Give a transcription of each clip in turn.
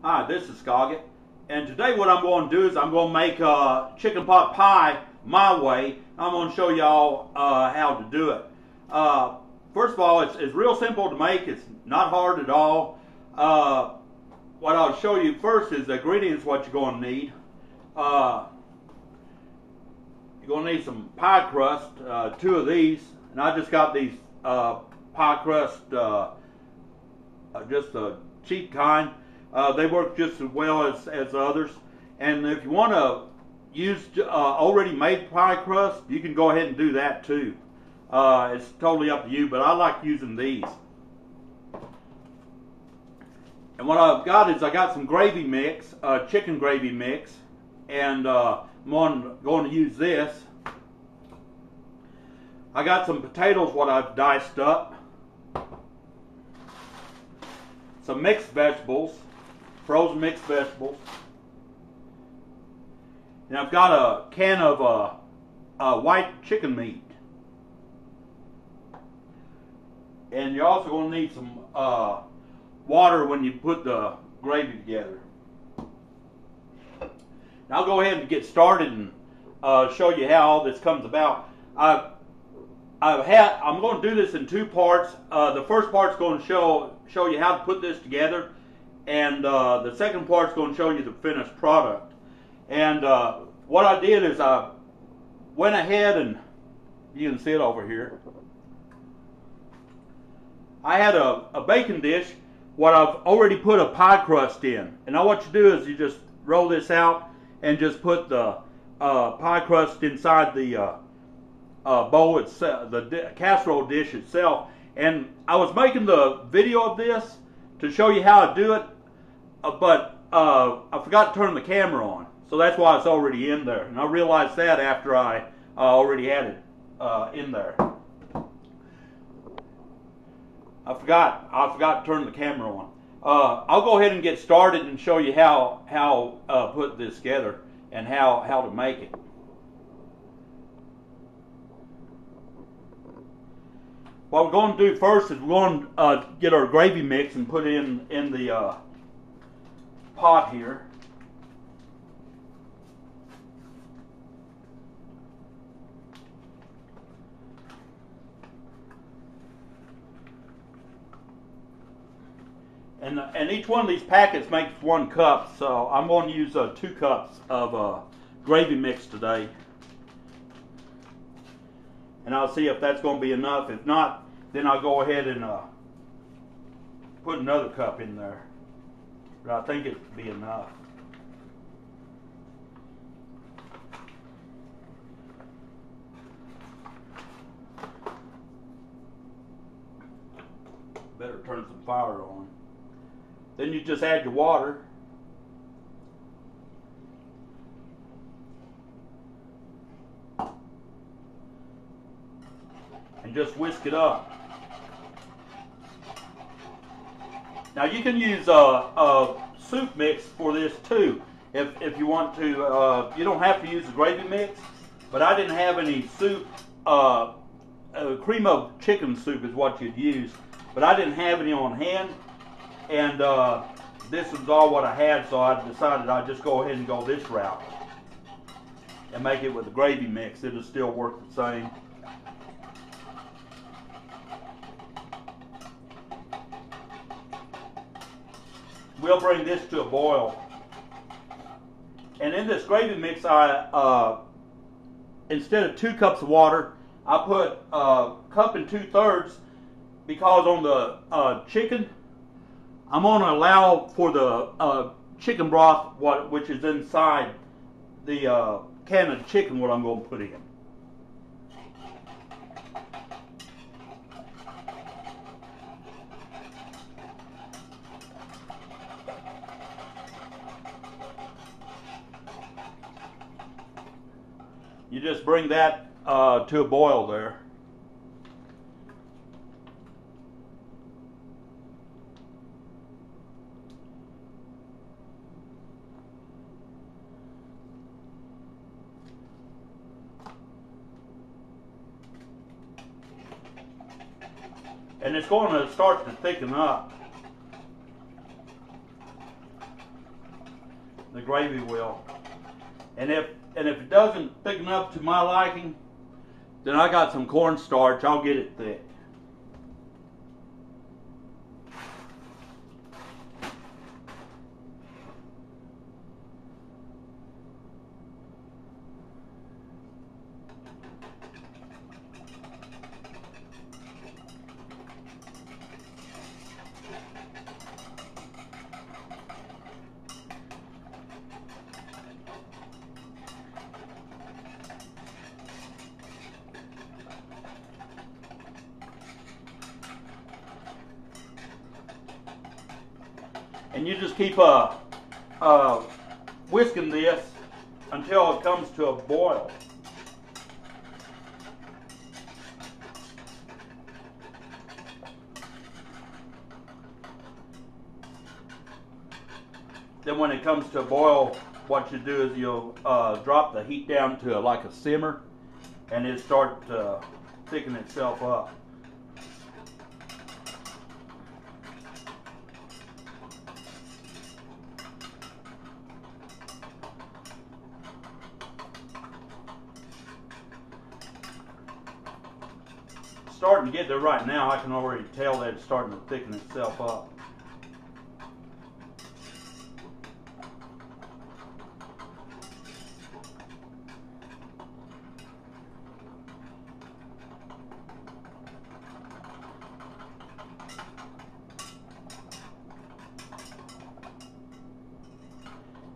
Hi, this is Scoggett, and today what I'm going to do is I'm going to make a chicken pot pie my way. I'm going to show y'all how to do it. First of all, it's real simple to make. It's not hard at all. What I'll show you first is the ingredients, what you're going to need. You're going to need some pie crust, 2 of these, and I just got these pie crust, just a cheap kind. They work just as well as others. And if you want to use already made pie crust, you can go ahead and do that too. It's totally up to you, but I like using these. And what I've got is I got some gravy mix, chicken gravy mix, and I'm going to use this. I got some potatoes what I've diced up, some mixed vegetables, frozen mixed vegetables, and I've got a can of white chicken meat. And you're also going to need some water when you put the gravy together. Now I'll go ahead and get started and show you how all this comes about. I'm going to do this in 2 parts. The first part's going to show you how to put this together, and the second part's going to show you the finished product. And what I did is I went ahead, and you can see it over here. I had a baking dish what I've already put a pie crust in. And now what you do is you just roll this out and just put the pie crust inside the bowl itself, the casserole dish itself. And I was making the video of this to show you how to do it, but I forgot to turn the camera on, so that's why it's already in there. And I realized that after I already had it in there. I forgot to turn the camera on. I'll go ahead and get started and show you how put this together and how to make it. What we're going to do first is we're going to get our gravy mix and put it in the pot here. And each one of these packets makes 1 cup, so I'm going to use 2 cups of gravy mix today. And I'll see if that's going to be enough. If not, then I'll go ahead and put another cup in there. But I think it would be enough. Better turn some fire on. Then you just add your water. And just whisk it up. Now you can use a soup mix for this too, if you want to. You don't have to use the gravy mix, but I didn't have any soup. Cream of chicken soup is what you'd use, but I didn't have any on hand, and this is all what I had, so I decided I'd just go ahead and go this route and make it with the gravy mix. It'll still work the same. We'll bring this to a boil. And in this gravy mix, I instead of 2 cups of water, I put a cup and 2/3, because on the chicken, I'm going to allow for the chicken broth, which is inside the can of chicken, what I'm going to put in. You just bring that to a boil there. And it's going to start to thicken up. the gravy will. And if it doesn't thicken up to my liking, then I got some cornstarch. I'll get it thick. And you just keep whisking this until it comes to a boil. Then when it comes to a boil, what you do is you'll drop the heat down to like a simmer, and it'll start to thicken itself up. Starting to get there right now. I can already tell that it's starting to thicken itself up.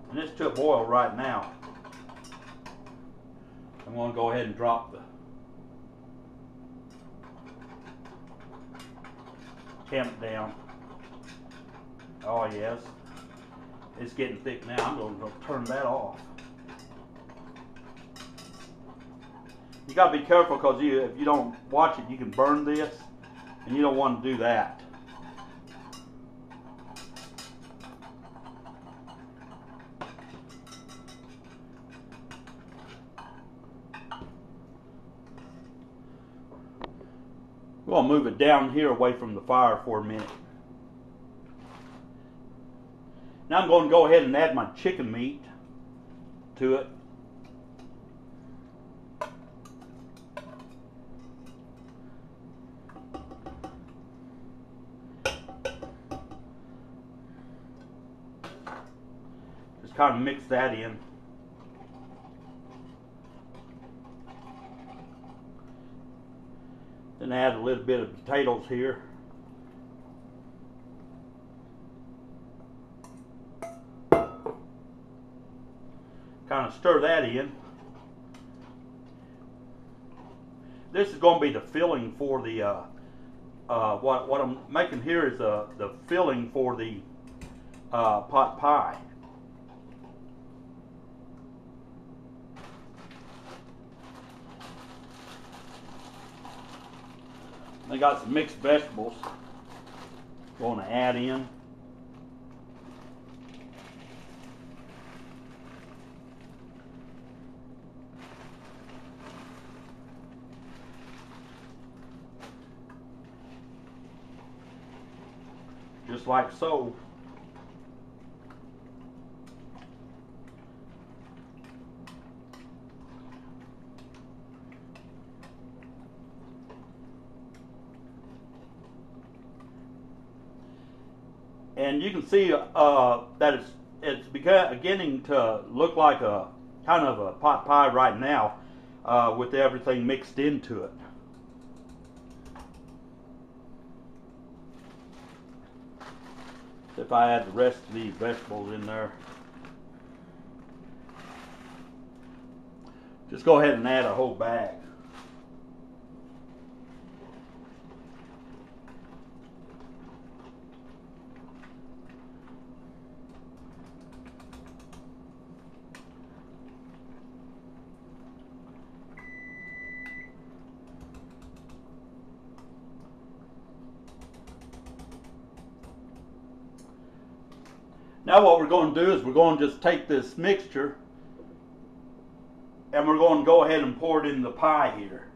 And it's to a boil right now. I'm going to go ahead and drop the temp down. Oh yes, it's getting thick now. I'm going to turn that off. You got to be careful because if you don't watch it, you can burn this, and you don't want to do that. We're going to move it down here away from the fire for a minute. Now I'm going to go ahead and add my chicken meat to it. Just kind of mix that in. Then add a little bit of potatoes here. Kind of stir that in. This is going to be the filling for the what I'm making here is the filling for the pot pie. I got some mixed vegetables going to add in. Just like so. And you can see that it's beginning to look like a kind of a pot pie right now with everything mixed into it. If I add the rest of these vegetables in there, just go ahead and add a whole bag. Now what we're going to do is we're going to just take this mixture and we're going to go ahead and pour it in the pie here.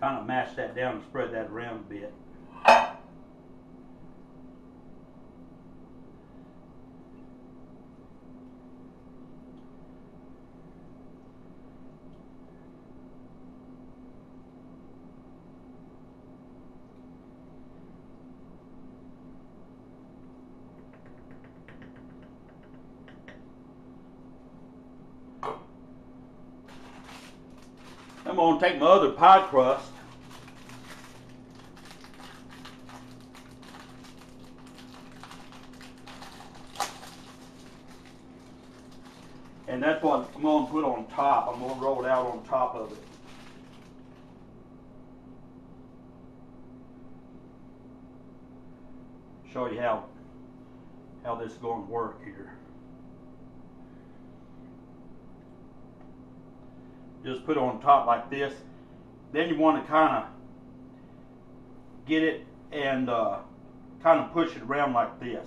kind of mash that down and spread that around a bit. I'm going to take my other pie crust and that's what I'm going to put on top. I'm going to roll it out on top of it. Show you how this is going to work here. Just put it on top like this. Then you want to kind of get it and kind of push it around like this.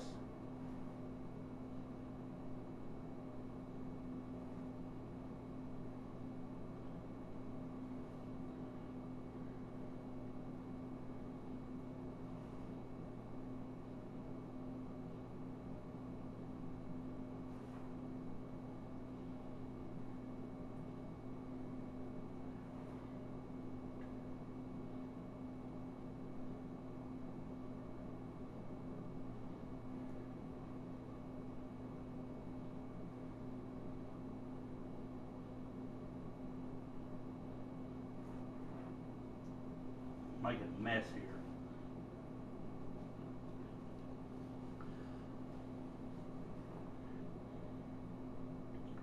Making a mess here.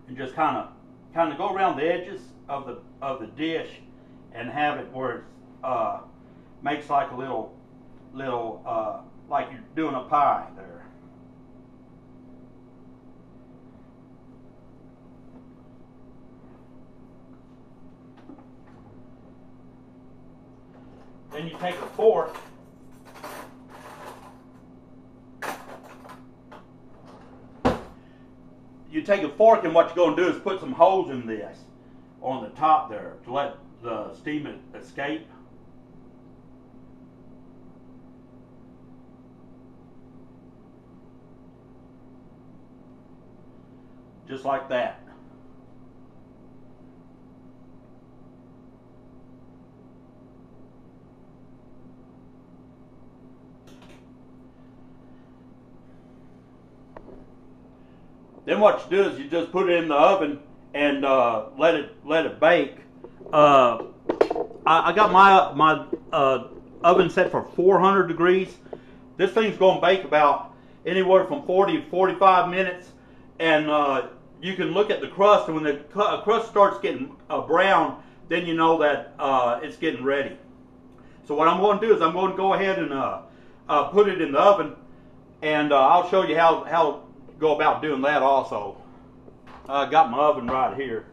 And just kind of go around the edges of the dish and have it where it makes like a little like you're doing a pie there. Then you take a fork and what you're going to do is put some holes in this on the top there to let the steam escape. Just like that. Then what you do is you just put it in the oven and let it bake. I got my oven set for 400 degrees. This thing's going to bake about anywhere from 40 to 45 minutes. And you can look at the crust, and when the crust starts getting brown, then you know that it's getting ready. So what I'm going to do is I'm going to go ahead and put it in the oven, and I'll show you how go about doing that also. I got my oven right here.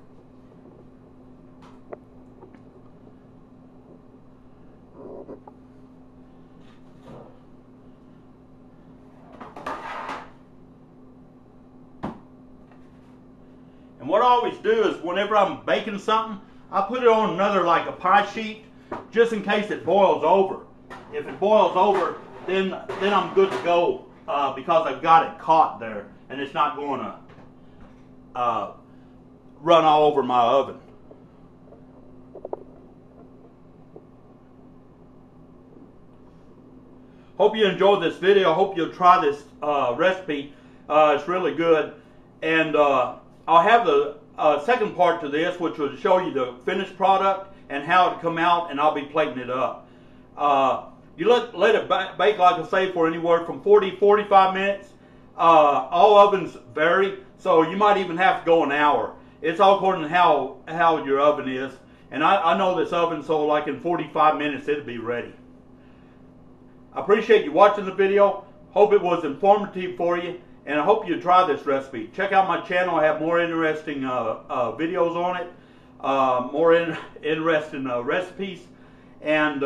And what I always do is whenever I'm baking something, I put it on another, like a pie sheet, just in case it boils over. If it boils over, then I'm good to go. Because I've got it caught there and it's not going to run all over my oven. Hope you enjoyed this video. Hope you'll try this recipe. It's really good. And I'll have the second part to this, which will show you the finished product and how it come out, and I'll be plating it up. You let it bake, like I say, for anywhere from 40 to 45 minutes. All ovens vary, so you might even have to go an hour. It's all according to how your oven is. And I know this oven, so like in 45 minutes it'll be ready. I appreciate you watching the video. Hope it was informative for you, and I hope you try this recipe. Check out my channel. I have more interesting videos on it, more interesting recipes, and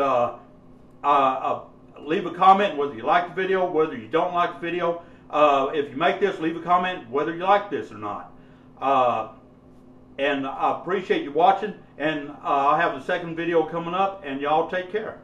leave a comment whether you like the video, whether you don't like the video. If you make this, leave a comment whether you like this or not. And I appreciate you watching, and I'll have the second video coming up, and y'all take care.